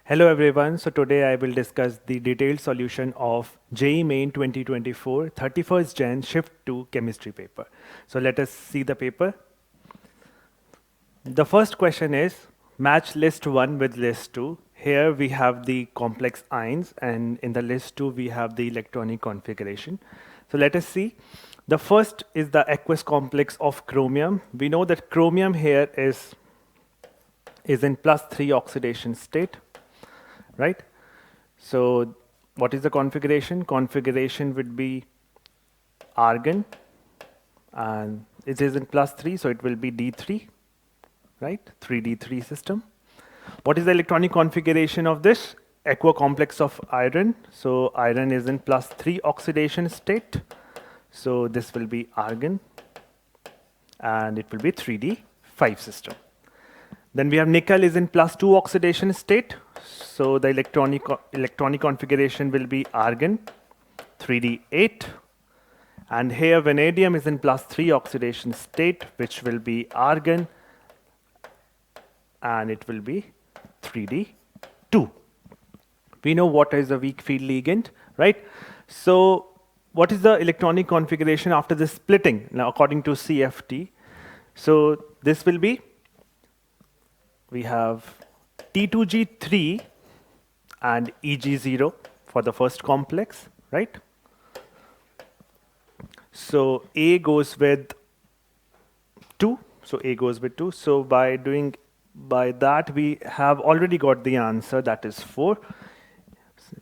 Hello everyone, so today I will discuss the detailed solution of JEE Main 2024 31st Gen Shift 2 chemistry paper. So let us see the paper. The first question is match list 1 with list 2. Here we have the complex ions and in the list 2 we have the electronic configuration. So let us see. The first is the aqueous complex of chromium. We know that chromium here is in +3 oxidation state. Right? So what is the configuration? Configuration would be argon and it is in +3, so it will be D3, right? 3D3 system. What is the electronic configuration of this? Aqueous complex of iron. So iron is in +3 oxidation state. So this will be argon and it will be 3D5 system. Then we have nickel is in +2 oxidation state. So the electronic configuration will be argon 3D8. And here vanadium is in +3 oxidation state, which will be argon and it will be 3D2. We know what is a weak field ligand, right? So what is the electronic configuration after the splitting? Now according to CFT, so this will be, we have T2G3 and EG0 for the first complex, right? So A goes with 2. So A goes with 2. So by that we have already got the answer, that is 4,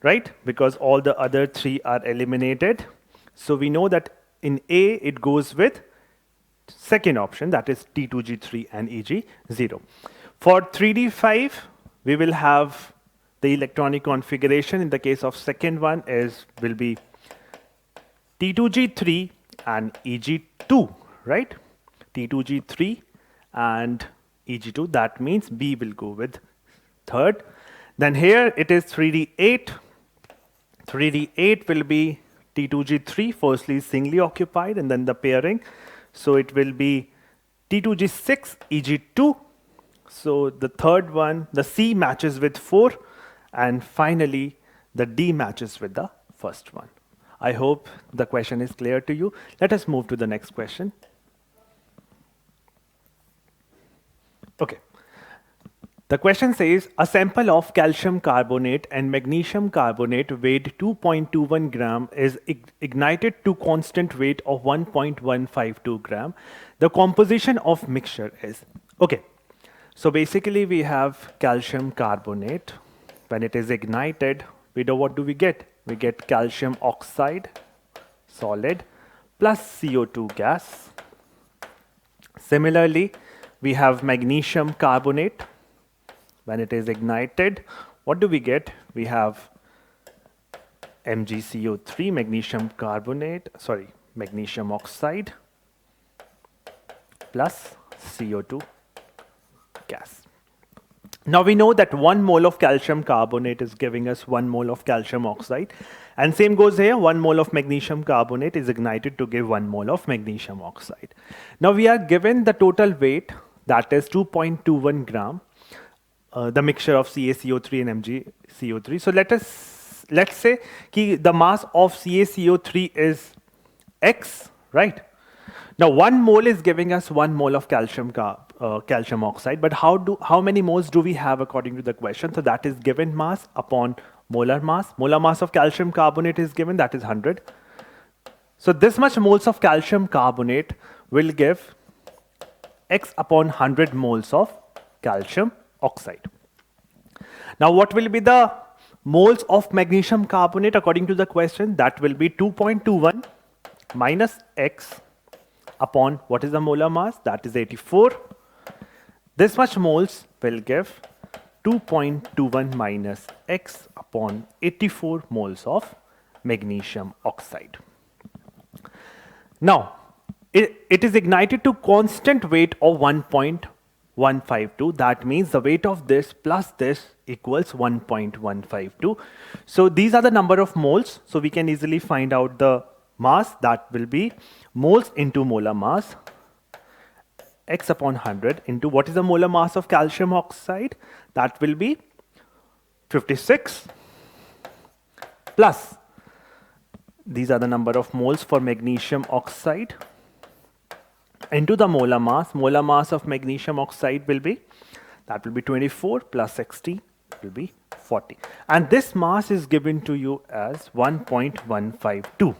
right? Because all the other 3 are eliminated. So we know that in A it goes with second option, that is T2G3 and EG0. For 3D5, we will have the electronic configuration. In the case of second one will be T2G3 and EG2, right? T2G3 and EG2, that means B will go with third. Then here it is 3D8. 3D8 will be T2G3, firstly singly occupied and then the pairing. So it will be T2G6, EG2. So the third one, the C matches with 4 and finally the D matches with the first one. I hope the question is clear to you. Let us move to the next question. Okay. The question says a sample of calcium carbonate and magnesium carbonate weighed 2.21 gram is ignited to constant weight of 1.152 gram. The composition of mixture is, okay. So basically we have calcium carbonate. When it is ignited, what do we get? We get calcium oxide, solid, plus CO2 gas. Similarly, we have magnesium carbonate. When it is ignited, what do we get? We have MgCO3, magnesium oxide, plus CO2 gas. Now we know that 1 mole of calcium carbonate is giving us 1 mole of calcium oxide, and same goes here, 1 mole of magnesium carbonate is ignited to give 1 mole of magnesium oxide. Now we are given the total weight, that is 2.21 gram, the mixture of CaCO3 and MgCO3. So let's say the mass of CaCO3 is X, right? Now 1 mole is giving us 1 mole of calcium oxide, but how many moles do we have according to the question? So that is given mass upon molar mass. Molar mass of calcium carbonate is given, that is 100. So this much moles of calcium carbonate will give X upon 100 moles of calcium oxide. Now what will be the moles of magnesium carbonate according to the question? That will be 2.21 minus X upon what is the molar mass? That is 84. This much moles will give 2.21 minus X upon 84 moles of magnesium oxide. Now, it is ignited to constant weight of 1.152. That means the weight of this plus this equals 1.152. So these are the number of moles. So we can easily find out the mass. That will be moles into molar mass. X upon 100 into what is the molar mass of calcium oxide? That will be 56 plus, these are the number of moles for magnesium oxide, into the molar mass. Molar mass of magnesium oxide will be, that will be 24 plus 16 will be 40. And this mass is given to you as 1.152.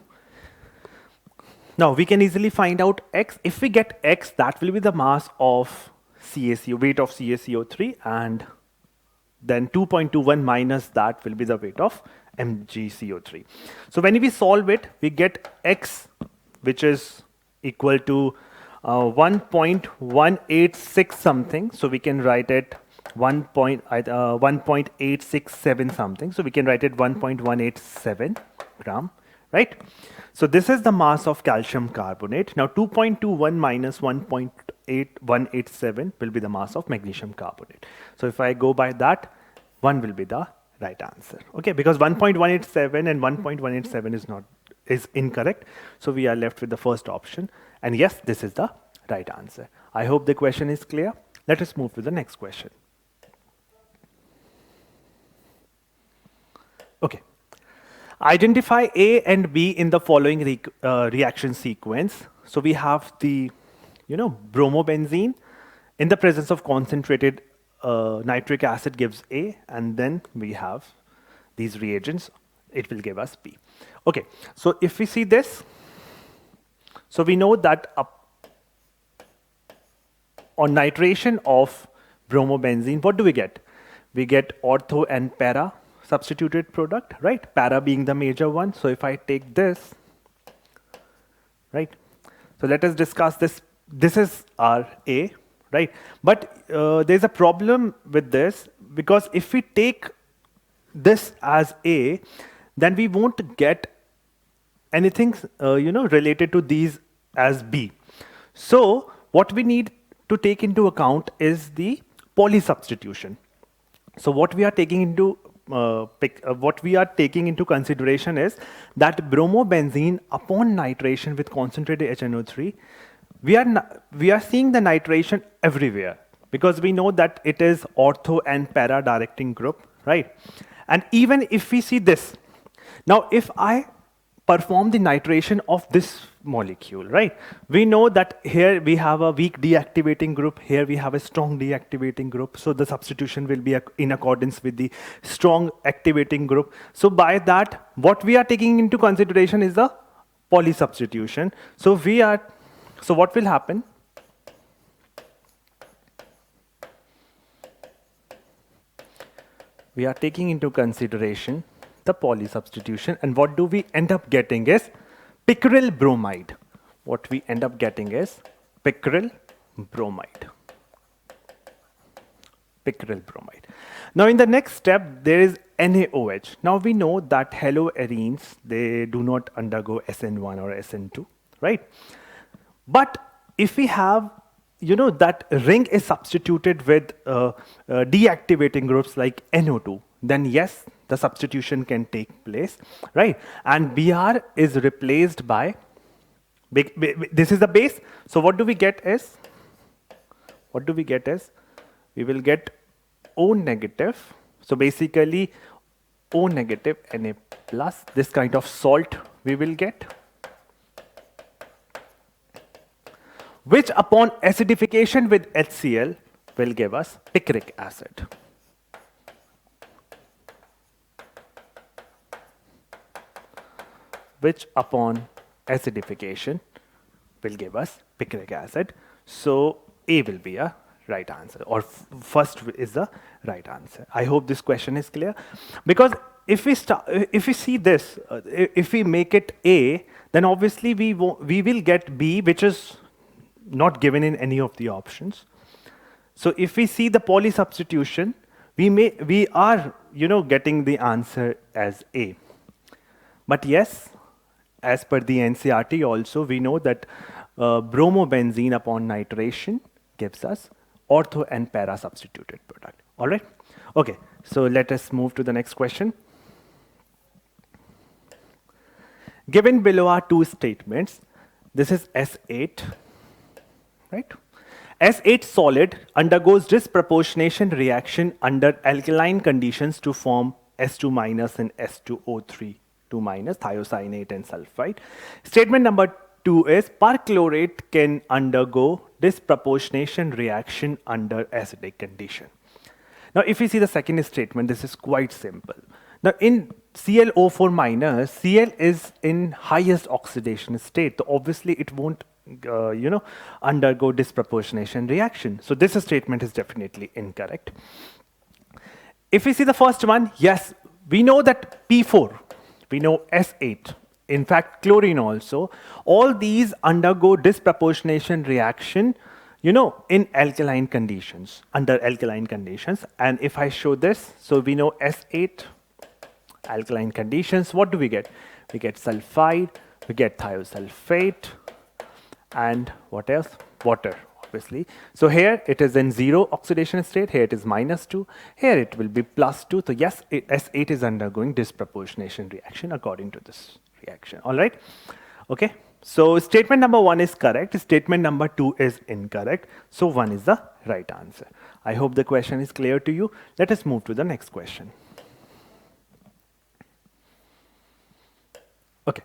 Now we can easily find out X. If we get X, that will be the mass of CaCO, weight of CaCO3, and then 2.21 minus that will be the weight of MgCO3. So when we solve it, we get X, which is equal to 1.186 something. So we can write it 1.867 something. So we can write it 1.187 gram, right? So this is the mass of calcium carbonate. Now 2.21 minus 1.8187 will be the mass of magnesium carbonate. So if I go by that, 1 will be the right answer. Okay, because 1.187 and 1.187 is incorrect. So we are left with the first option. And yes, this is the right answer. I hope the question is clear. Let us move to the next question. Okay. Identify A and B in the following reaction sequence. So we have the, bromobenzene in the presence of concentrated nitric acid gives A, and then we have these reagents, it will give us B. Okay, so if we see this, so we know that on nitration of bromobenzene, what do we get? We get ortho and para substituted product, right? Para being the major one. So if I take this, right? So let us discuss this. This is our A, right? But there's a problem with this, because if we take this as A, then we won't get anything, related to these as B. So what we need to take into account is the polysubstitution. So what we are taking into consideration is that bromobenzene upon nitration with concentrated HNO3, we are seeing the nitration everywhere, because we know that it is ortho and para directing group, right? And even if we see this, now if I perform the nitration of this molecule, right? We know that here we have a weak deactivating group, here we have a strong deactivating group. So the substitution will be in accordance with the strong activating group. So by that, what we are taking into consideration is the polysubstitution. So what will happen? We are taking into consideration the polysubstitution, and what do we end up getting is picryl bromide. What we end up getting is picryl bromide. Picryl bromide. Now in the next step, there is NaOH. Now we know that haloarenes, they do not undergo SN1 or SN2, right? But if we have, that ring is substituted with deactivating groups like NO2, then yes, the substitution can take place, right? And Br is replaced by, this is the base. So what do we get is, we will get O negative. So basically O negative Na plus, this kind of salt we will get, which upon acidification with HCl will give us picric acid. Which upon acidification will give us picric acid. So A will be a right answer, or first is the right answer. I hope this question is clear, because if we see this, if we make it A, then obviously we will get B, which is not given in any of the options. So if we see the polysubstitution, we are getting the answer as A. But yes, as per the NCERT also, we know that bromobenzene upon nitration gives us ortho and para substituted product. All right? Okay, so let us move to the next question. Given below are two statements. This is S8, right? S8 solid undergoes disproportionation reaction under alkaline conditions to form S2 minus and S2O3 2 minus thiocyanate and sulfide. Statement number 2 is perchlorate can undergo disproportionation reaction under acidic condition. Now, if we see the second statement, this is quite simple. Now, in ClO4 minus, Cl is in highest oxidation state. So obviously, it won't, undergo disproportionation reaction. So this statement is definitely incorrect. If we see the first one, yes, we know that P4, we know S8, in fact, chlorine also, all these undergo disproportionation reaction, in alkaline conditions, under alkaline conditions. And if I show this, so we know S8, alkaline conditions, what do we get? We get sulfide, we get thiosulfate, and what else? Water, obviously. So here it is in 0 oxidation state, here it is -2, here it will be +2. So yes, S8 is undergoing disproportionation reaction according to this reaction. All right? Okay. So statement number 1 is correct, statement number 2 is incorrect. So 1 is the right answer. I hope the question is clear to you. Let us move to the next question. Okay.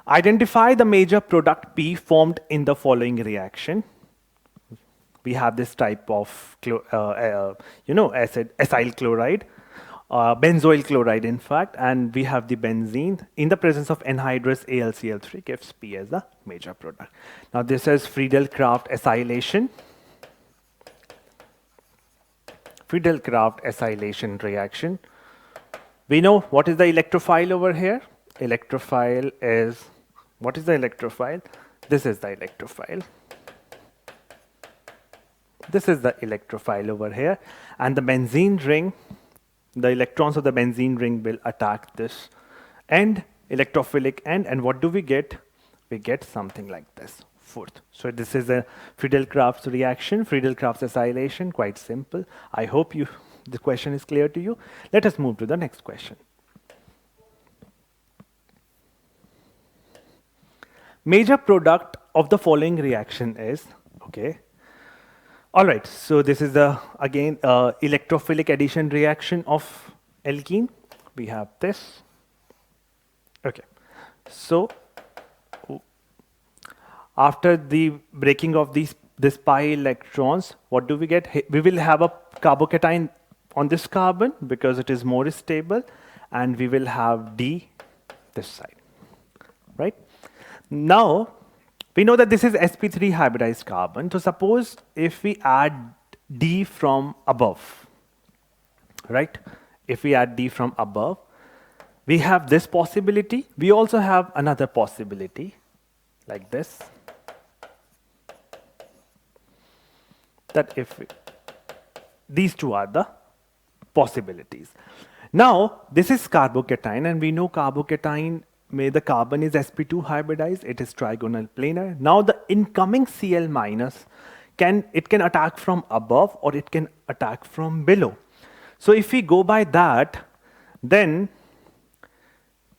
Identify the major product P formed in the following reaction. We have this type of acid, acyl chloride, benzoyl chloride in fact, and we have the benzene in the presence of anhydrous AlCl3 gives P as the major product. Now this is Friedel-Crafts acylation. Friedel-Crafts acylation reaction. We know what is the electrophile over here. Electrophile is, what is the electrophile? This is the electrophile. This is the electrophile over here. And the benzene ring, the electrons of the benzene ring will attack this end, electrophilic end. And what do we get? We get something like this, fourth. So this is a Friedel-Crafts reaction, Friedel-Crafts acylation, quite simple. I hope the question is clear to you. Let us move to the next question. Major product of the following reaction is, okay. All right, so this is the, again, electrophilic addition reaction of alkene. We have this. Okay, so after the breaking of this pi electrons, what do we get? We will have a carbocation on this carbon because it is more stable, and we will have D this side, right? Now, we know that this is sp3 hybridized carbon. So suppose if we add D from above, right? If we add D from above, we have this possibility. We also have another possibility like this. That if these two are the possibilities. Now, this is carbocation, and we know carbocation, the carbon is sp2 hybridized, it is trigonal planar. Now the incoming Cl minus can attack from above or it can attack from below. So if we go by that, then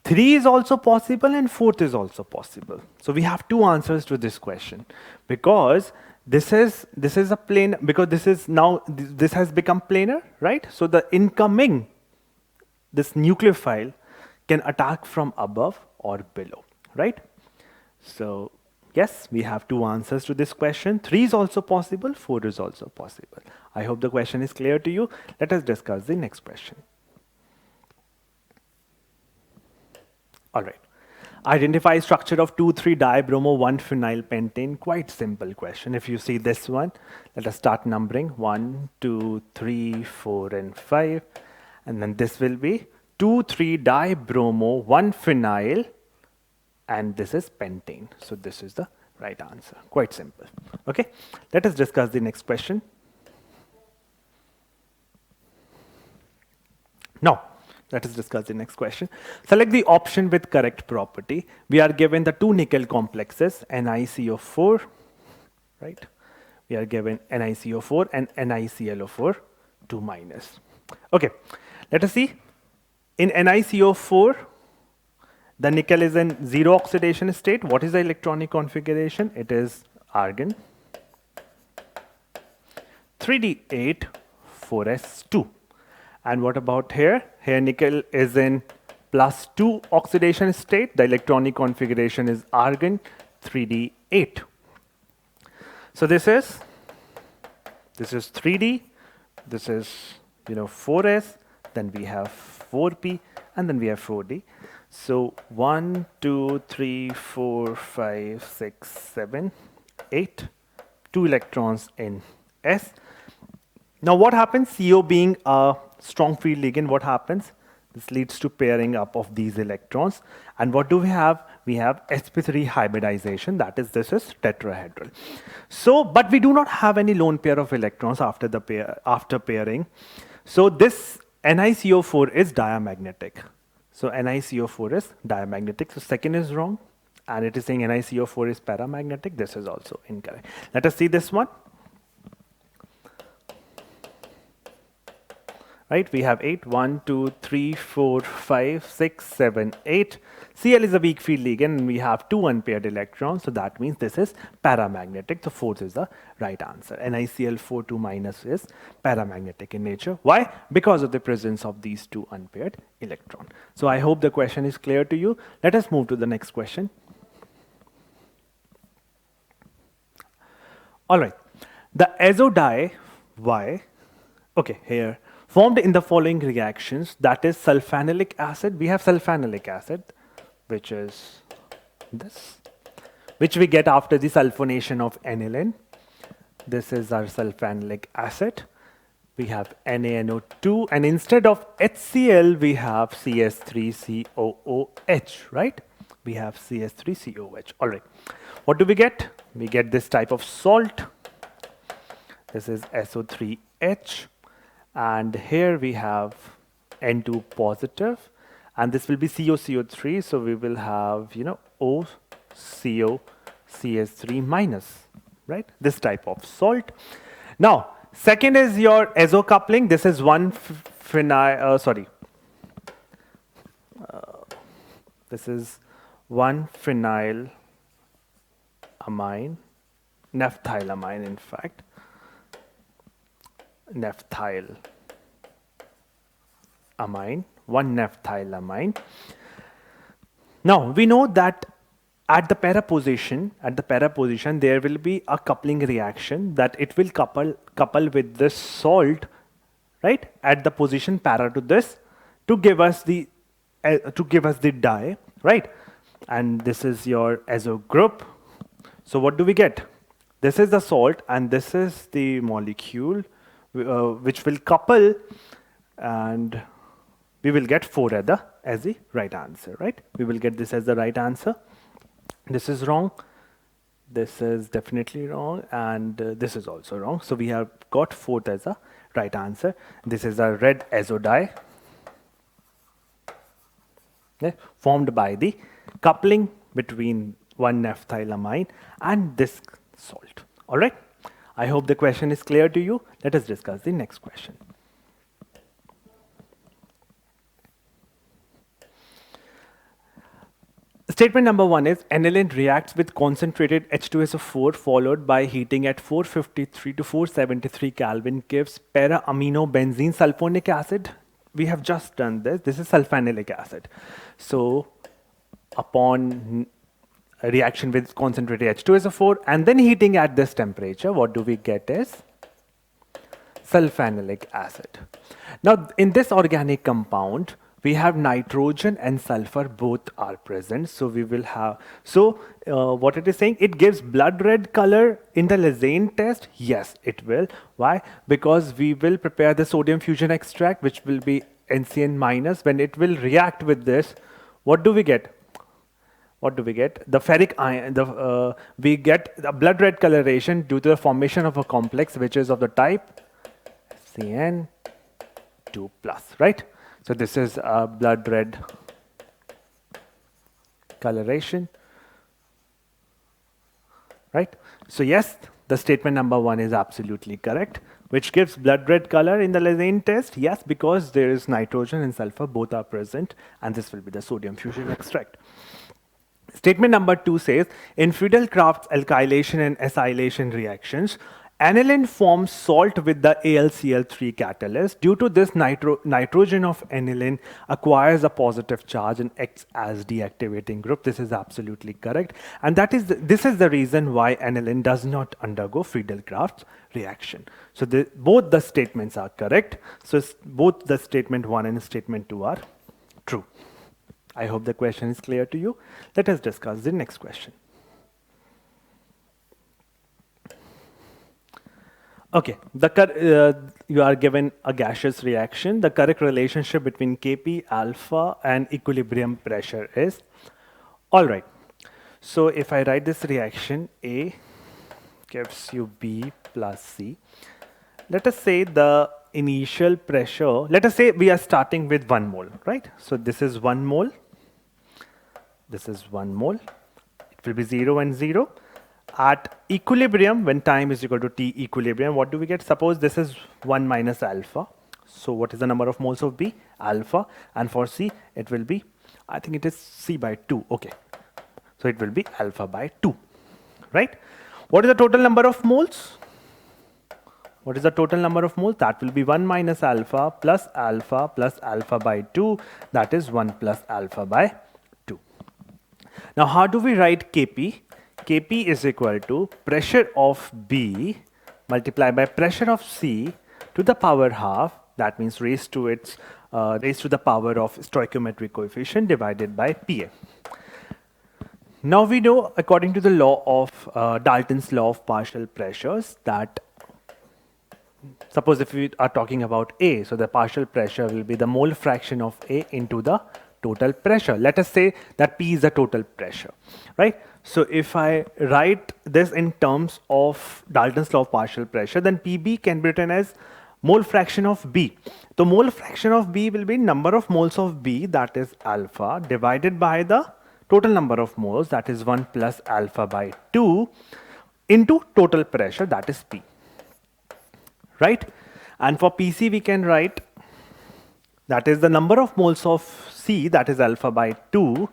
3 is also possible and 4th is also possible. So we have two answers to this question, because this is a plane, because this is now, this has become planar, right? So the incoming, this nucleophile can attack from above or below, right? So yes, we have two answers to this question. 3 is also possible, 4 is also possible. I hope the question is clear to you. Let us discuss the next question. All right. Identify structure of 2,3-dibromo-1-phenyl pentane. Quite simple question. If you see this one, let us start numbering 1, 2, 3, 4, and 5. And then this will be 2,3-dibromo-1-phenyl, and this is pentane. So this is the right answer. Quite simple. Okay. Let us discuss the next question. Now, let us discuss the next question. Select the option with correct property. We are given the two nickel complexes, NiCO4, right? We are given NiCO4 and NiClO4, 2 minus. Okay, let us see. In NiCO4, the nickel is in 0 oxidation state. What is the electronic configuration? It is argon. 3d8, 4s2. And what about here? Here nickel is in +2 oxidation state. The electronic configuration is argon, 3d8. So this is 3d, this is 4s, then we have 4p, and then we have 4d. So 1, 2, 3, 4, 5, 6, 7, 8, 2 electrons in S. Now what happens? CO being a strong field ligand, what happens? This leads to pairing up of these electrons. And what do we have? We have sp3 hybridization, that is, this is tetrahedral. So, but we do not have any lone pair of electrons after pairing. So this NiCO4 is diamagnetic. So NiCO4 is diamagnetic. So second is wrong. And it is saying NiCO4 is paramagnetic. This is also incorrect. Let us see this one. Right, we have 8, 1, 2, 3, 4, 5, 6, 7, 8. Cl is a weak field ligand and we have 2 unpaired electrons. So that means this is paramagnetic. So fourth is the right answer. NiCl4 2 minus is paramagnetic in nature. Why? Because of the presence of these 2 unpaired electrons. So I hope the question is clear to you. Let us move to the next question. All right, the azo dye Y, okay, here, formed in the following reactions, that is sulfanilic acid. We have sulfanilic acid, which is this, which we get after the sulfonation of aniline. This is our sulfanilic acid. We have NaNO2, and instead of HCl, we have CS3COOH, right? We have CS3COOH. All right. What do we get? We get this type of salt. This is SO3H. And here we have N2 positive, and this will be COCO3. So we will have, OCOCS3 minus, right? This type of salt. Now, second is your azo coupling. This is this is 1-phenylamine, naphthylamine, in fact. Naphthylamine, 1-naphthylamine. Now we know that at the para position, there will be a coupling reaction that it will couple with this salt, right, at the position para to this to give us the dye, right? And this is your azo group. So what do we get? This is the salt and this is the molecule which will couple, and we will get 4 as the right answer, right? We will get this as the right answer. This is wrong. This is definitely wrong, and this is also wrong. So we have got 4th as a right answer. This is a red azo dye, okay, formed by the coupling between 1-naphthylamine and this salt. All right. I hope the question is clear to you. Let us discuss the next question. Statement number 1 is aniline reacts with concentrated H2SO4 followed by heating at 453 to 473 Kelvin gives para-aminobenzene sulfonic acid. We have just done this. This is sulfanilic acid. So upon a reaction with concentrated H2SO4 and then heating at this temperature, what do we get is sulfanilic acid. Now in this organic compound, we have nitrogen and sulfur both are present. So we will have, what it is saying, it gives blood red color in the Lazane test. Yes, it will. Why? Because we will prepare the sodium fusion extract, which will be NCN minus. When it will react with this, what do we get? What do we get? The ferric ion, we get the blood red coloration due to the formation of a complex which is of the type CN2+, right? So this is a blood red coloration, right? So yes, the statement number 1 is absolutely correct, which gives blood red color in the Lazane test. Yes, because there is nitrogen and sulfur, both are present, and this will be the sodium fusion extract. Statement number 2 says, in Friedel-Crafts alkylation and acylation reactions, Aniline forms salt with the AlCl3 catalyst. Due to this, nitrogen of aniline acquires a positive charge and acts as deactivating group. This is absolutely correct. And this is the reason why aniline does not undergo Friedel-Crafts reaction. So both the statements are correct. So both the statement 1 and statement 2 are true. I hope the question is clear to you. Let us discuss the next question. Okay, you are given a gaseous reaction. The correct relationship between Kp, alpha, and equilibrium pressure is, all right. So if I write this reaction, A gives you B plus C. Let us say the initial pressure, let us say we are starting with 1 mole, right? So this is 1 mole. This is 1 mole. It will be 0 and 0. At equilibrium, when time is equal to T equilibrium, what do we get? Suppose this is 1 minus alpha. So what is the number of moles of B? Alpha. And for C, it will be, I think it is C by 2. Okay. So it will be alpha by 2. Right? What is the total number of moles? What is the total number of moles? That will be 1 minus alpha plus alpha by 2. That is 1 plus alpha by 2. Now, how do we write Kp? Kp is equal to pressure of B multiplied by pressure of C to the power half. That means raised to the power of stoichiometric coefficient divided by Pa. Now we know, according to the law of Dalton's law of partial pressures, that suppose if we are talking about A, so the partial pressure will be the mole fraction of A into the total pressure. Let us say that P is the total pressure, right? So if I write this in terms of Dalton's law of partial pressure, then Pb can be written as mole fraction of B. The mole fraction of B will be number of moles of B, that is alpha, divided by the total number of moles, that is 1 plus alpha by 2, into total pressure, that is P. Right? And for Pc we can write, that is the number of moles of C, that is alpha by 2,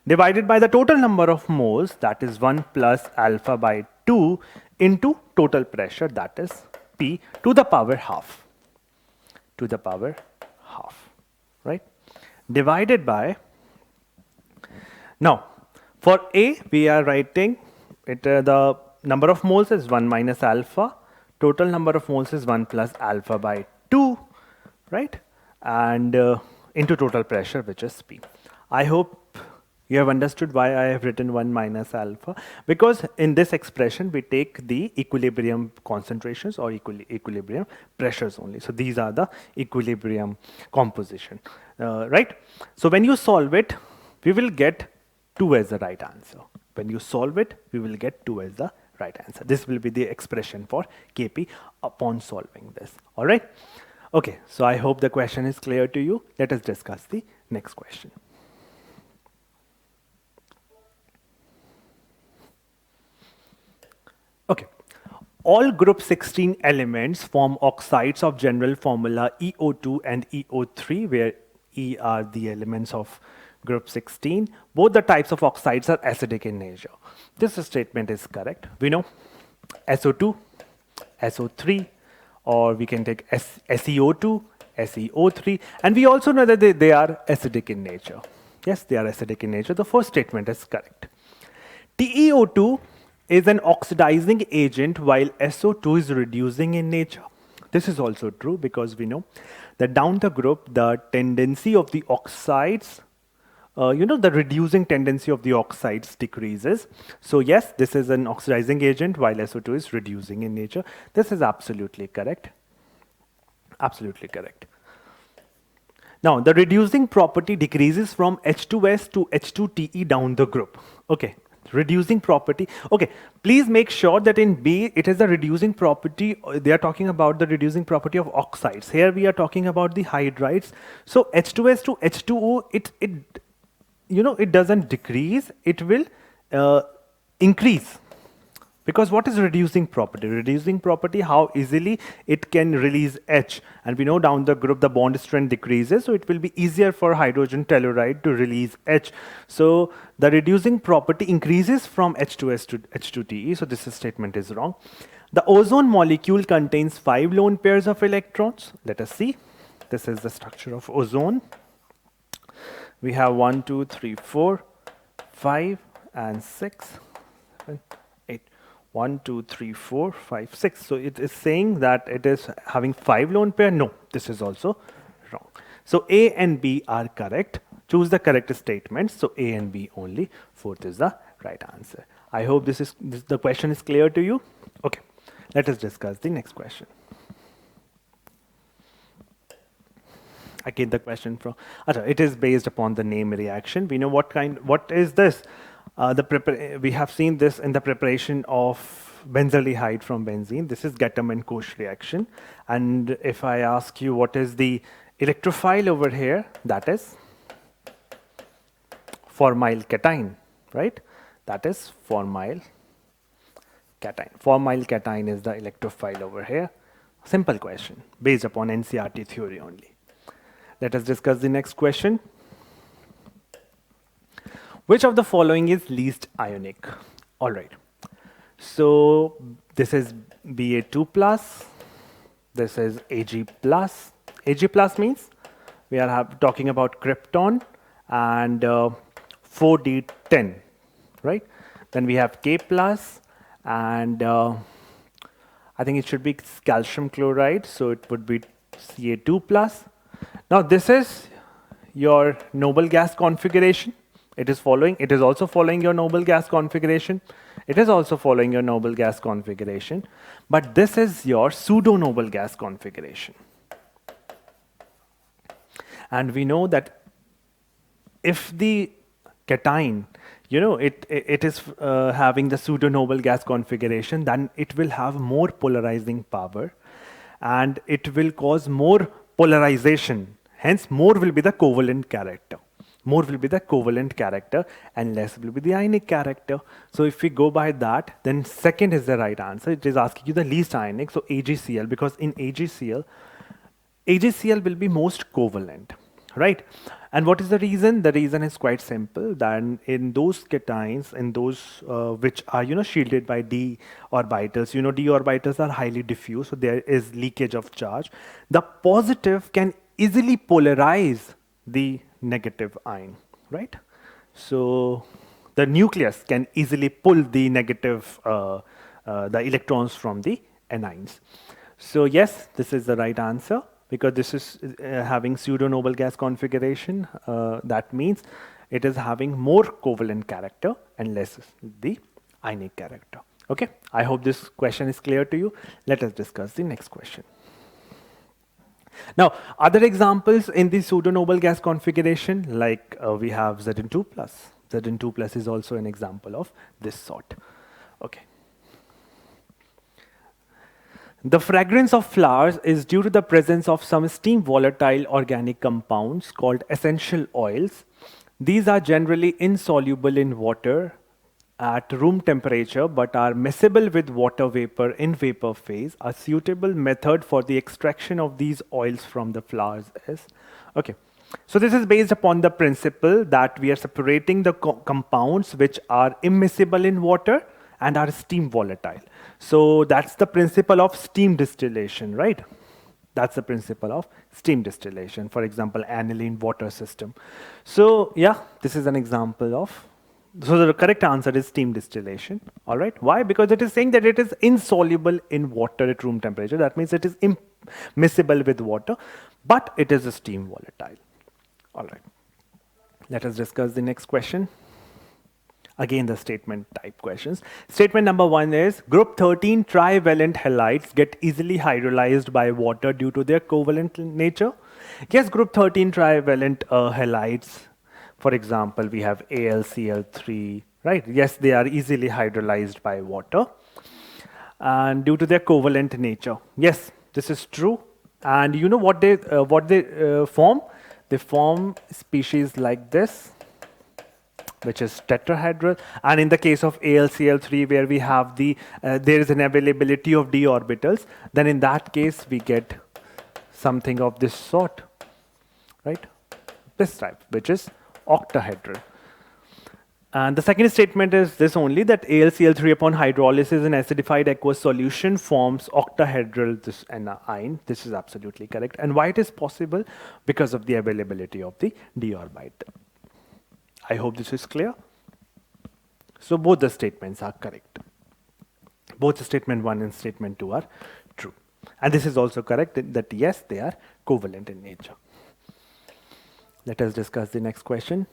divided by the total number of moles, that is 1 plus alpha by 2, into total pressure, that is P, to the power half. To the power half. Right? Divided by, now for A we are writing it, the number of moles is 1 minus alpha, total number of moles is 1 plus alpha by 2, right? And into total pressure, which is P. I hope you have understood why I have written 1 minus alpha, because in this expression we take the equilibrium concentrations or equilibrium pressures only. So these are the equilibrium composition, right? So when you solve it, we will get 2 as the right answer. When you solve it, we will get 2 as the right answer. This will be the expression for Kp upon solving this. All right? Okay, so I hope the question is clear to you. Let us discuss the next question. Okay, all group 16 elements form oxides of general formula EO2 and EO3, where E are the elements of group 16. Both the types of oxides are acidic in nature. This statement is correct. We know SO2, SO3, or we can take SeO2, SeO3, and we also know that they are acidic in nature. Yes, they are acidic in nature. The first statement is correct. TeO2 is an oxidizing agent while SO2 is reducing in nature. This is also true because we know that down the group, the tendency of the oxides, the reducing tendency of the oxides decreases. So yes, this is an oxidizing agent while SO2 is reducing in nature. This is absolutely correct. Absolutely correct. Now, the reducing property decreases from H2S to H2TE down the group. Okay, reducing property. Okay, please make sure that in B, it is a reducing property. They are talking about the reducing property of oxides. Here we are talking about the hydrides. So H2S to H2O, it doesn't decrease, it will increase. Because what is reducing property? Reducing property, how easily it can release H. And we know down the group the bond strength decreases, so it will be easier for hydrogen telluride to release H. So the reducing property increases from H2S to H2TE, so this statement is wrong. The ozone molecule contains 5 lone pairs of electrons. Let us see. This is the structure of ozone. We have 1, 2, 3, 4, 5, and 6, 7, 8. 1, 2, 3, 4, 5, 6. So it is saying that it is having 5 lone pair. No, this is also wrong. So A and B are correct. Choose the correct statements. So A and B only. Fourth is the right answer. I hope the question is clear to you. Okay, let us discuss the next question. Again, the question from, it is based upon the name reaction. We know what is this? We have seen this in the preparation of benzaldehyde from benzene. This is Gattam and Koch reaction. And if I ask you what is the electrophile over here, that is formyl cation, right? That is formyl cation. Formyl cation is the electrophile over here. Simple question based upon NCERT theory only. Let us discuss the next question. Which of the following is least ionic? All right. So this is Ba2 plus. This is Ag plus. Ag plus means we are talking about krypton and 4D10, right? Then we have K plus and I think it should be calcium chloride. So it would be Ca2 plus. Now this is your noble gas configuration. It is also following your noble gas configuration. It is also following your noble gas configuration. But this is your pseudo noble gas configuration. And we know that if the cation, it is having the pseudo noble gas configuration, then it will have more polarizing power and it will cause more polarization. Hence, more will be the covalent character. More will be the covalent character and less will be the ionic character. So if we go by that, then second is the right answer. It is asking you the least ionic. So AgCl, because in AgCl will be most covalent, right? And what is the reason? The reason is quite simple. That in those cations, in those which are shielded by d orbitals, d orbitals are highly diffuse, so there is leakage of charge. The positive can easily polarize the negative ion, right? So the nucleus can easily pull the negative, the electrons from the anions. So yes, this is the right answer because this is having pseudo noble gas configuration. That means it is having more covalent character and less the ionic character. Okay, I hope this question is clear to you. Let us discuss the next question. Now, other examples in the pseudo-noble gas configuration, like we have Zn2+. Zn2+ is also an example of this sort. Okay. The fragrance of flowers is due to the presence of some steam volatile organic compounds called essential oils. These are generally insoluble in water at room temperature but are miscible with water vapor in vapor phase. A suitable method for the extraction of these oils from the flowers is, okay. So this is based upon the principle that we are separating the compounds which are immiscible in water and are steam volatile. So that's the principle of steam distillation, right? That's the principle of steam distillation. For example, aniline water system. So yeah, this is an example of. So the correct answer is steam distillation. All right. Why? Because it is saying that it is insoluble in water at room temperature. That means it is immiscible with water, but it is a steam volatile. All right. Let us discuss the next question. Again, the statement type questions. Statement number 1 is group 13 trivalent halides get easily hydrolyzed by water due to their covalent nature. Yes, group 13 trivalent halides. For example, we have AlCl3, right? Yes, they are easily hydrolyzed by water and due to their covalent nature. Yes, this is true. And you know what they form? They form species like this. which is tetrahedral. And in the case of AlCl3, where we have there is an availability of d orbitals, then in that case we get something of this sort, right? This type, which is octahedral. And the second statement is this only, that AlCl3 upon hydrolysis in acidified aqueous solution forms octahedral this anion. This is absolutely correct. And why it is possible? Because of the availability of the d orbital. I hope this is clear. So both the statements are correct. Both statement 1 and statement 2 are true. And this is also correct, that yes, they are covalent in nature. Let us discuss the next question.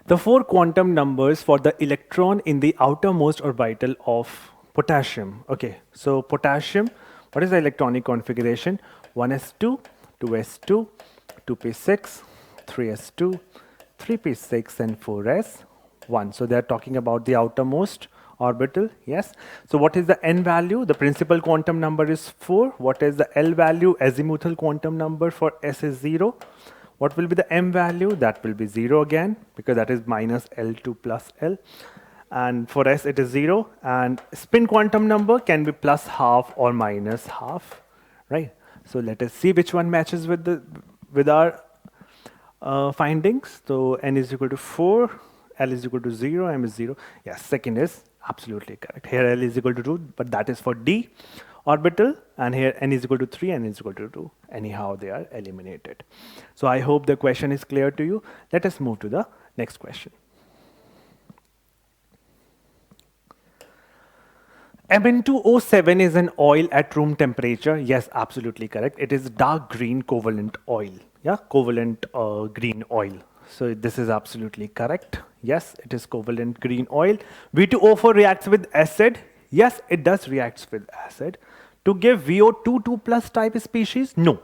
The 4 quantum numbers for the electron in the outermost orbital of potassium. Okay, so potassium, what is the electronic configuration? 1s2, 2s2, 2p6, 3s2, 3p6, and 4s1. So they are talking about the outermost orbital, yes. So what is the n value? The principal quantum number is 4. What is the L value? Azimuthal quantum number for S is 0. What will be the m value? That will be 0 again, because that is minus L2 plus L. And for S it is 0. And spin quantum number can be plus half or minus half, right? So let us see which one matches with our findings. So n is equal to 4, L is equal to 0, m is 0. Yes, second is absolutely correct. Here L is equal to 2, but that is for d orbital, and here n is equal to 3, n is equal to 2. Anyhow, they are eliminated. So I hope the question is clear to you. Let us move to the next question. Mn2O7 is an oil at room temperature. Yes, absolutely correct. It is dark green covalent oil. Yeah, covalent green oil. So this is absolutely correct. Yes, it is covalent green oil. V2O4 reacts with acid. Yes, it does react with acid. To give VO2 plus type species? No.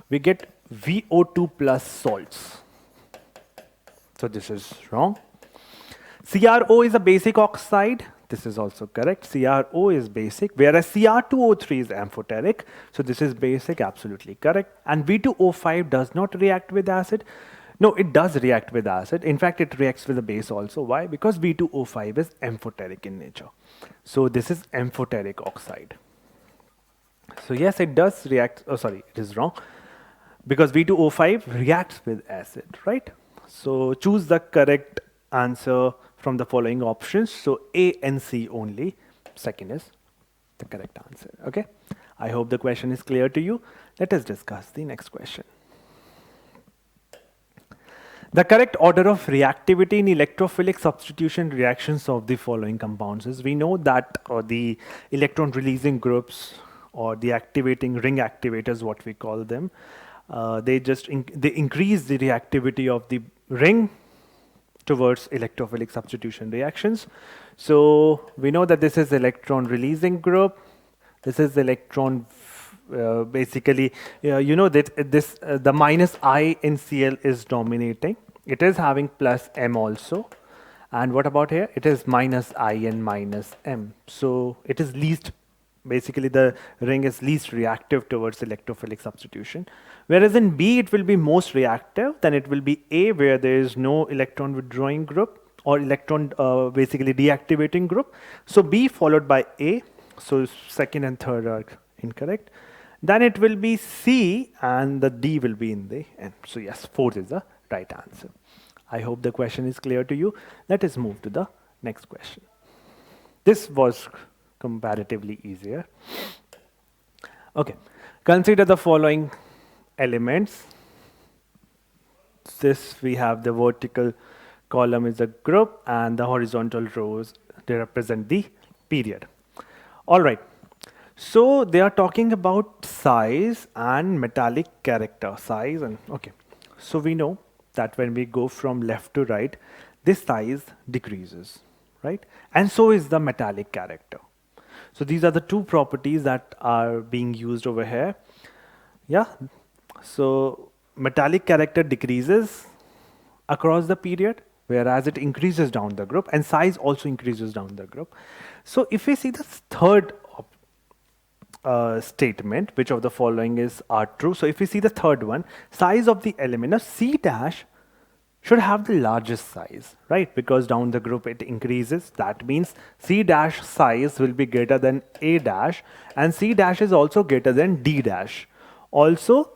We get VO2 plus salts. So this is wrong. CRO is a basic oxide. This is also correct. CRO is basic, whereas Cr2O3 is amphoteric. So this is basic, absolutely correct. And V2O5 does not react with acid. No, it does react with acid. In fact, it reacts with the base also. Why? Because V2O5 is amphoteric in nature. So this is amphoteric oxide. So yes, it does react. Oh, sorry, it is wrong. Because V2O5 reacts with acid, right? So choose the correct answer from the following options. So A and C only. Second is the correct answer. Okay. I hope the question is clear to you. Let us discuss the next question. The correct order of reactivity in electrophilic substitution reactions of the following compounds is, we know that the electron releasing groups, or the activating ring activators, what we call them, they increase the reactivity of the ring towards electrophilic substitution reactions. So we know that this is electron releasing group. This is electron basically, you know that the minus I in Cl is dominating. It is having plus M also. And what about here? It is minus I and minus M. So it is least, basically the ring is least reactive towards electrophilic substitution. Whereas in B, it will be most reactive. Then it will be A, where there is no electron withdrawing group, or electron basically deactivating group. So B followed by A. So second and third are incorrect. Then it will be C, and the D will be in the end. So yes, fourth is the right answer. I hope the question is clear to you. Let us move to the next question. This was comparatively easier. Okay, consider the following elements. This, we have the vertical column is the group, and the horizontal rows, they represent the period. All right. So they are talking about size and metallic character. Size and, okay. So we know that when we go from left to right, this size decreases, right? And so is the metallic character. So these are the two properties that are being used over here. Yeah. So metallic character decreases across the period, whereas it increases down the group, and size also increases down the group. So if we see the third statement, which of the following are true? So if we see the third one, size of the element, now C dash should have the largest size, right? Because down the group it increases. That means C dash size will be greater than A dash, and C dash is also greater than D dash. Also,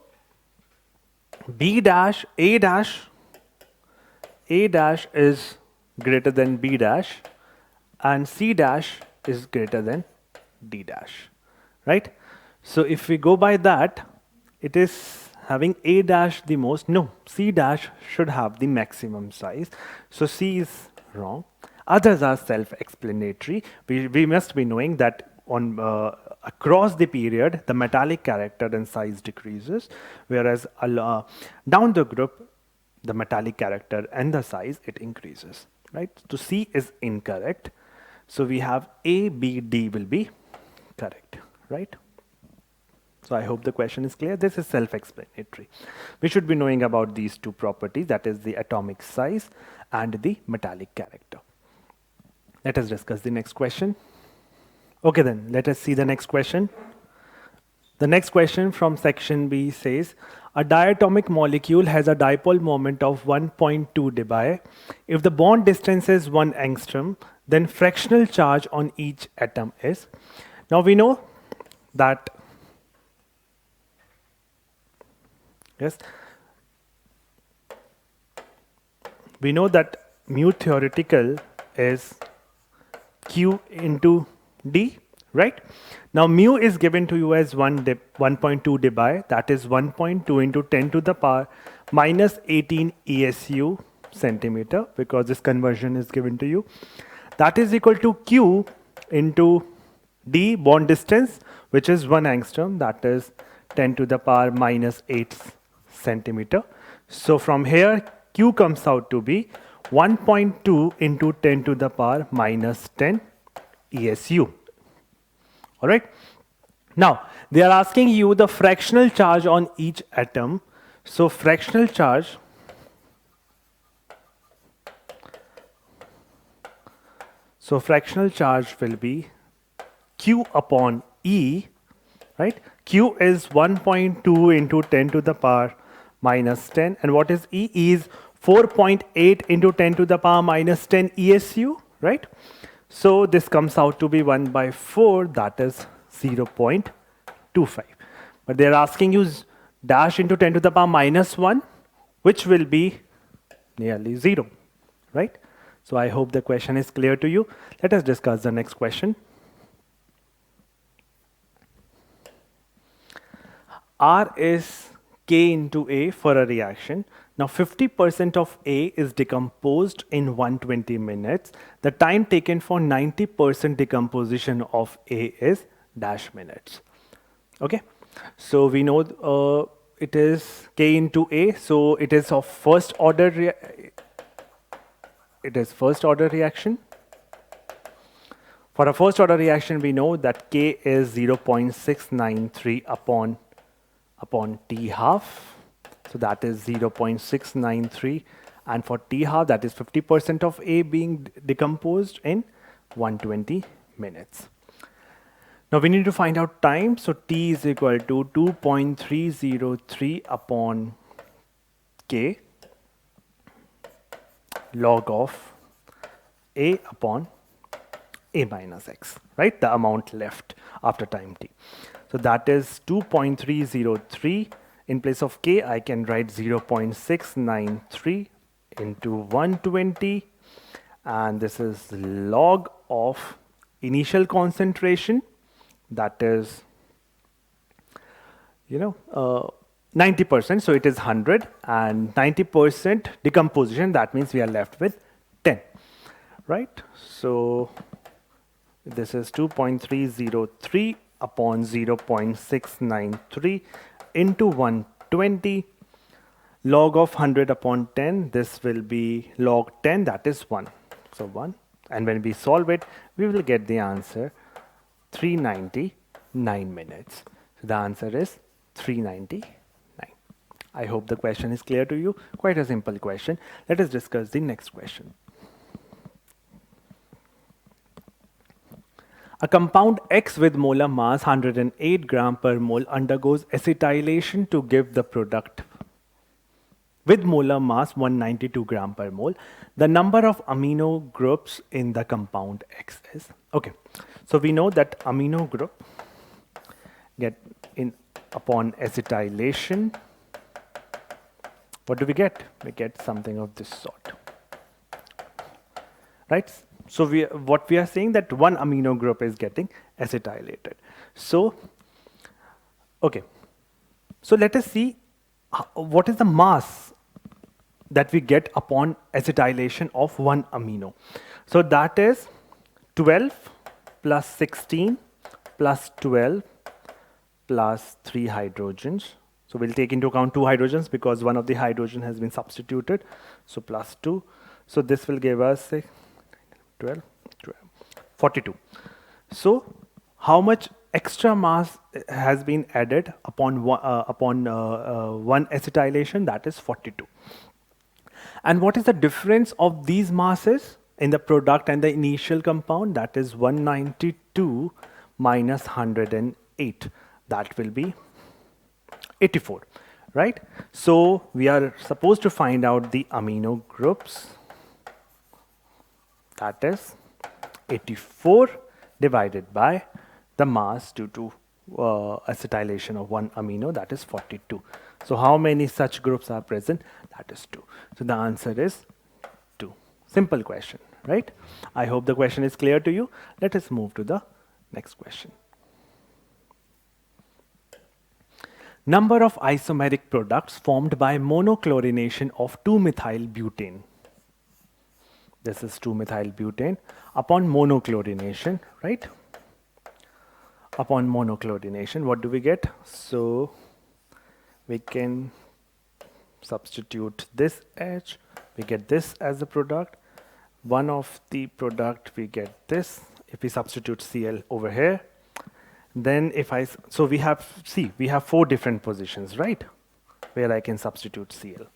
B dash, A dash is greater than B dash, and C dash is greater than D dash, right? So if we go by that, it is having A dash the most. No, C dash should have the maximum size. So C is wrong. Others are self-explanatory. We must be knowing that on across the period, the metallic character and size decreases, whereas down the group, the metallic character and the size, it increases, right? So C is incorrect. So we have A, B, D will be correct, right? So I hope the question is clear. This is self-explanatory. We should be knowing about these two properties, that is the atomic size and the metallic character. Let us discuss the next question. Okay then, let us see the next question. The next question from section B says, a diatomic molecule has a dipole moment of 1.2 dBi. If the bond distance is 1 angstrom, then fractional charge on each atom is. Now we know that, yes, we know that mu theoretical is Q into D, right? Now mu is given to you as 1.2 dBi, that is 1.2 into 10 to the power minus 18 ESU centimeter, because this conversion is given to you. That is equal to Q into D, bond distance, which is 1 angstrom, that is 10 to the power minus 8 centimeter. So from here, Q comes out to be 1.2 into 10 to the power minus 10 ESU. All right. Now, they are asking you the fractional charge on each atom. So fractional charge will be Q upon E, right? Q is 1.2 into 10 to the power minus 10. And what is E? E is 4.8 into 10 to the power minus 10 ESU, right? So this comes out to be 1 by 4, that is 0.25. But they are asking you dash into 10 to the power minus 1, which will be nearly 0, right? So I hope the question is clear to you. Let us discuss the next question. R is K into A for a reaction. Now 50% of A is decomposed in 120 minutes. The time taken for 90% decomposition of A is dash minutes. Okay, so we know it is K into A, so it is of first order reaction. For a first order reaction, we know that K is 0.693 upon T half. So that is 0.693, and for T half, that is 50% of A being decomposed in 120 minutes. Now we need to find out time. So T is equal to 2.303 upon K log of A upon A minus X, right? The amount left after time T. So that is 2.303. In place of K, I can write 0.693 into 120. And this is log of initial concentration. That is, 90%. So it is 100. And 90% decomposition, that means we are left with 10. Right? So this is 2.303 upon 0.693 into 120, log of 100 upon 10, this will be log 10, that is 1. So 1, and when we solve it, we will get the answer 399 minutes. So the answer is 399. I hope the question is clear to you. Quite a simple question. Let us discuss the next question. A compound X with molar mass 108 gram per mole undergoes acetylation to give the product with molar mass 192 gram per mole. The number of amino groups in the compound X is. Okay, so we know that amino group get in upon acetylation. What do we get? We get something of this sort, right? So what we are saying that one amino group is getting acetylated. So, okay. So let us see what is the mass that we get upon acetylation of one amino. So that is 12 plus 16 plus 12 plus 3 hydrogens. So we'll take into account 2 hydrogens because one of the hydrogen has been substituted. So plus 2. So this will give us 12, 42. So how much extra mass has been added upon one acetylation? That is 42. And what is the difference of these masses in the product and the initial compound? That is 192 minus 108. That will be 84, right? So we are supposed to find out the amino groups. That is 84 divided by the mass due to acetylation of one amino, that is 42. So how many such groups are present? That is 2. So the answer is 2. Simple question, right? I hope the question is clear to you. Let us move to the next question. Number of isomeric products formed by monochlorination of 2-methyl-butane. This is 2-methyl-butane upon monochlorination, right? Upon monochlorination, what do we get? So we can substitute this H, we get this as a product. One of the product we get this. If we substitute Cl over here, then so we have, see, we have 4 different positions, right? Where I can substitute Cl.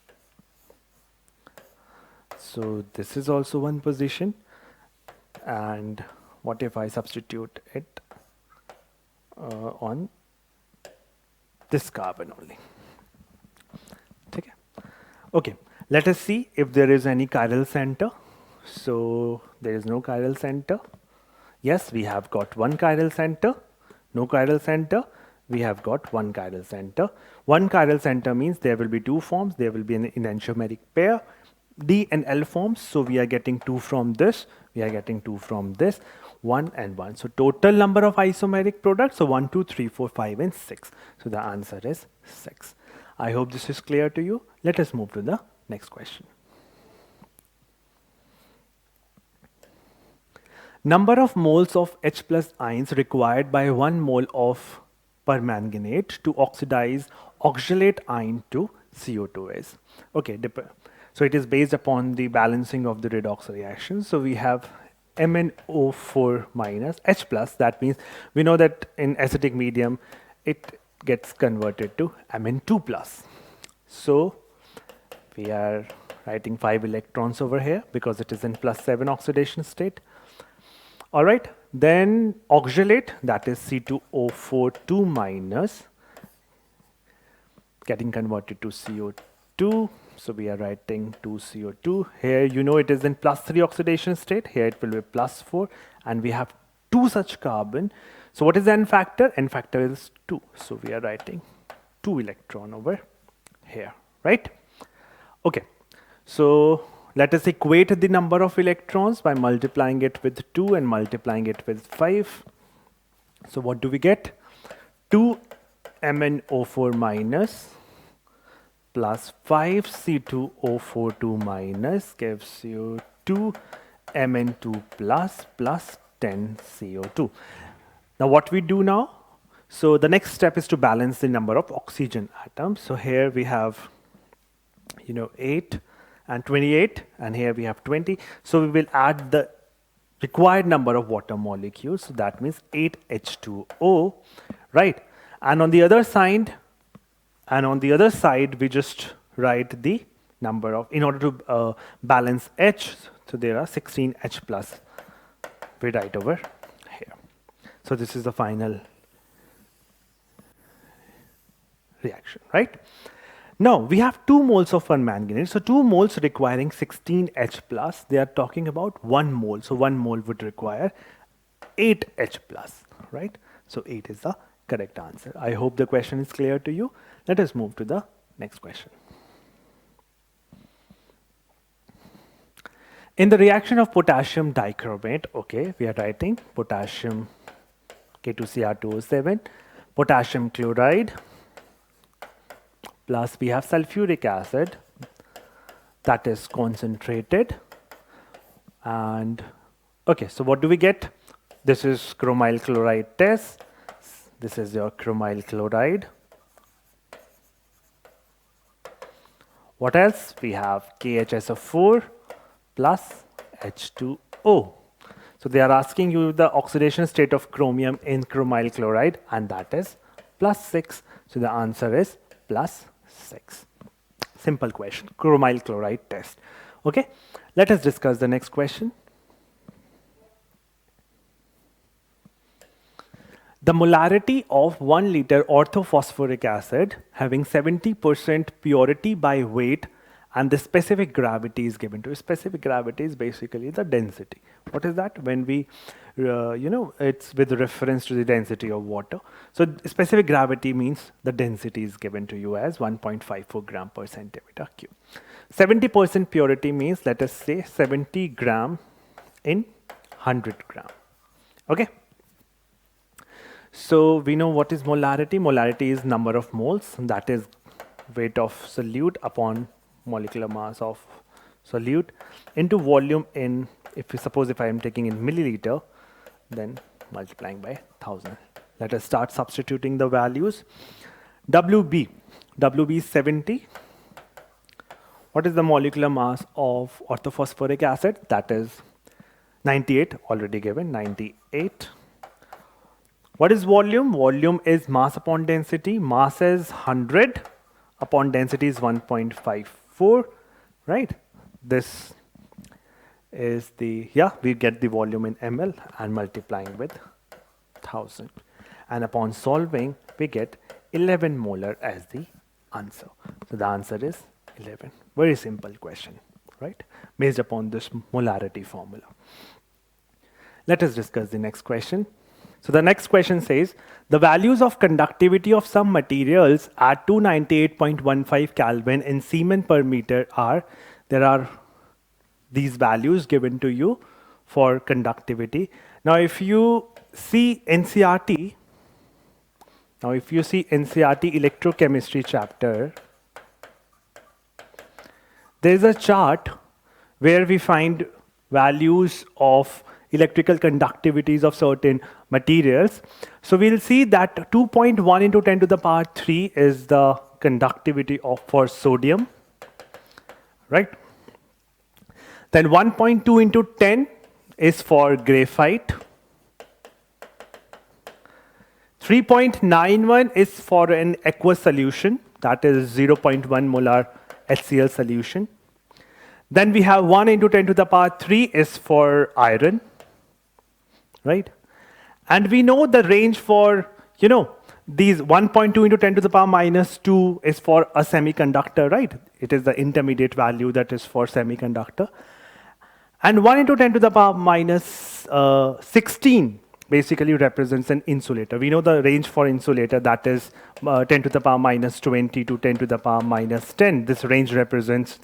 So this is also one position. And what if I substitute it on this carbon only? Okay. Okay, let us see if there is any chiral center. So there is no chiral center. Yes, we have got one chiral center. No chiral center. We have got one chiral center. One chiral center means there will be 2 forms. There will be an enantiomeric pair, D and L forms. So we are getting 2 from this. We are getting 2 from this. 1 and 1. So total number of isomeric products. So 1, 2, 3, 4, 5 and 6. So the answer is 6. I hope this is clear to you. Let us move to the next question. Number of moles of H plus ions required by 1 mole of permanganate to oxidize oxalate ion to CO2 is. Okay, so it is based upon the balancing of the redox reaction. So we have MnO4 minus H plus. That means we know that in acidic medium it gets converted to Mn2 plus. So we are writing 5 electrons over here because it is in +7 oxidation state. All right, then oxalate, that is C2O4 2 minus, getting converted to CO2. So we are writing 2CO2. Here you know it is in +3 oxidation state. Here it will be +4, and we have 2 such carbon. So what is the N factor? N factor is 2. So we are writing 2 electron over here, right? Okay, so let us equate the number of electrons by multiplying it with 2 and multiplying it with 5. So what do we get? 2 MnO4 minus plus 5 C2O42 minus gives you 2 Mn2 plus 10 CO2. Now what we do now? So the next step is to balance the number of oxygen atoms. So here we have, 8 and 28, and here we have 20. So we will add the required number of water molecules. So that means 8H2O, right? And on the other side, we just write the number of, in order to balance H, so there are 16 H plus. We write over here. So this is the final reaction, right? Now, we have 2 moles of one manganese. So 2 moles requiring 16H plus. They are talking about 1 mole. So 1 mole would require 8H plus, right? So 8 is the correct answer. I hope the question is clear to you. Let us move to the next question. In the reaction of potassium dichromate, okay, we are writing potassium K2Cr2O7, potassium chloride, plus we have sulfuric acid that is concentrated. And okay, so what do we get? This is chromyl chloride test. This is your chromyl chloride. What else? We have KHSO4 plus H2O. So they are asking you the oxidation state of chromium in chromyl chloride, and that is +6. So the answer is +6. Simple question, chromyl chloride test. Okay, let us discuss the next question. The molarity of 1 liter orthophosphoric acid having 70% purity by weight and the specific gravity is given to. Specific gravity is basically the density. What is that? When we, it's with reference to the density of water. So specific gravity means the density is given to you as 1.54 gram per centimeter cube. 70% purity means, let us say 70 gram in 100 gram. Okay. So we know what is molarity. Molarity is number of moles, that is weight of solute upon molecular mass of solute into volume in, if I am taking in milliliter, then multiplying by 1000. Let us start substituting the values. WB is 70. What is the molecular mass of orthophosphoric acid? That is 98, already given, 98. What is volume? Volume is mass upon density. Mass is 100 upon density is 1.54, right? This is the, we get the volume in ml and multiplying with 1000. And upon solving, we get 11 molar as the answer. So the answer is 11. Very simple question, right? Based upon this molarity formula. Let us discuss the next question. So the next question says, the values of conductivity of some materials at 298.15 Kelvin in Siemens per meter are, there are these values given to you for conductivity. Now if you see NCERT, electrochemistry chapter, there is a chart where we find values of electrical conductivities of certain materials. So we'll see that 2.1 into 10 to the power 3 is the conductivity for sodium, right? Then 1.2 into 10 is for graphite. 3.91 is for an aqueous solution, that is 0.1 molar HCl solution. Then we have 1 into 10 to the power 3 is for iron, right? And we know the range for, these 1.2 into 10 to the power minus 2 is for a semiconductor, right? It is the intermediate value that is for semiconductor. And 1 into 10 to the power minus 16 basically represents an insulator. We know the range for insulator, that is 10 to the power minus 20 to 10 to the power minus 10. This range represents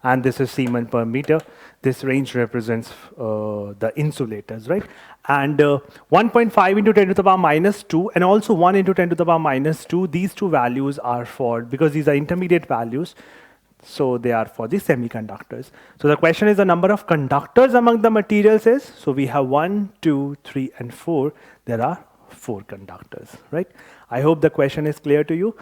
and this is Siemens per meter. This range represents the insulators, right? And 1.5 into 10 to the power minus 2 and also 1 into 10 to the power minus 2, these two values are for, because these are intermediate values, so they are for the semiconductors. So the question is the number of conductors among the materials is, so we have 1, 2, 3 and 4. There are 4 conductors, right? I hope the question is clear to you.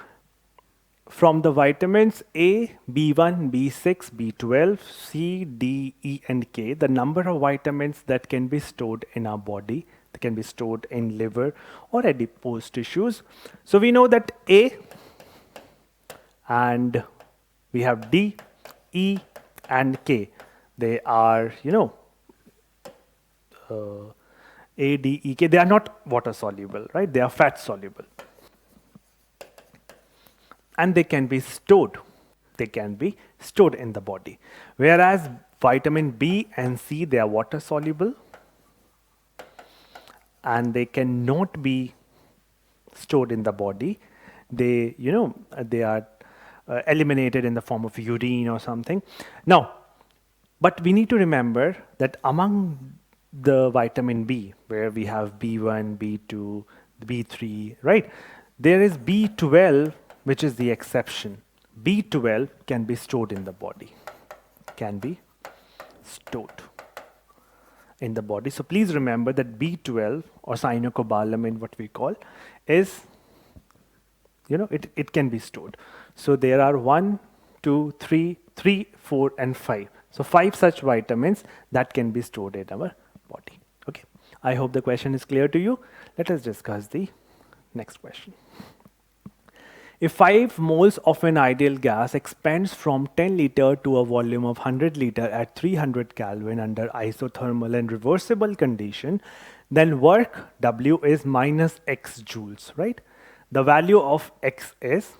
From the vitamins A, B1, B6, B12, C, D, E and K, the number of vitamins that can be stored in our body, that can be stored in liver or adipose tissues. So we know that A and we have D, E and K. They are, A, D, E, K. They are not water soluble, right? They are fat soluble. And they can be stored. they can be stored in the body. Whereas vitamin B and C, they are water soluble and they cannot be stored in the body. They, they are eliminated in the form of urine or something. Now, but we need to remember that among the vitamin B, where we have B1, B2, B3, right? There is B12, which is the exception. B12 can be stored in the body, can be stored in the body. So please remember that B12 or cyanocobalamin, what we call, is, it can be stored. So there are 1, 2, 3, 4, and 5. So 5 such vitamins that can be stored in our body. Okay. I hope the question is clear to you. Let us discuss the next question. If 5 moles of an ideal gas expands from 10 liter to a volume of 100 liter at 300 Kelvin under isothermal and reversible condition, then work W is minus X joules, right? The value of X is,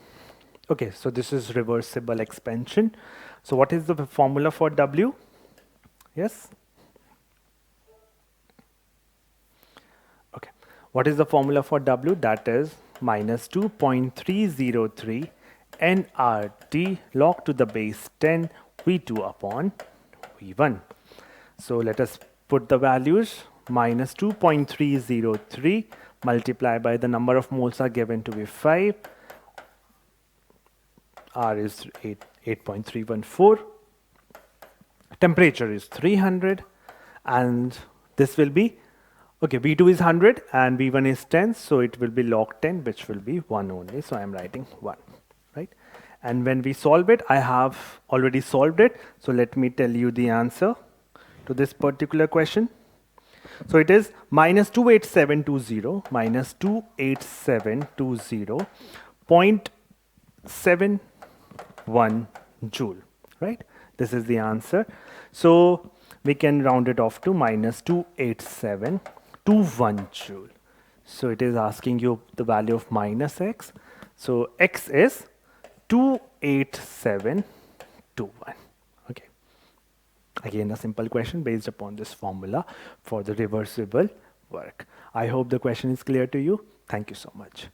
okay, so this is reversible expansion. So what is the formula for W? Yes? Okay. What is the formula for W? That is minus 2.303 nRT log to the base 10 V2 upon V1. So let us put the values. Minus 2.303 multiplied by the number of moles are given to be 5. R is 8.314. Temperature is 300. And this will be, okay, V2 is 100 and V1 is 10. So it will be log 10, which will be 1 only. So I am writing 1, right? And when we solve it, I have already solved it. So let me tell you the answer to this particular question. So it is minus 28720 minus 28720 0.71 joule, right? This is the answer. So we can round it off to minus 28721 joule. So it is asking you the value of minus X. So X is 28721. Okay. Again, a simple question based upon this formula for the reversible work. I hope the question is clear to you. Thank you so much.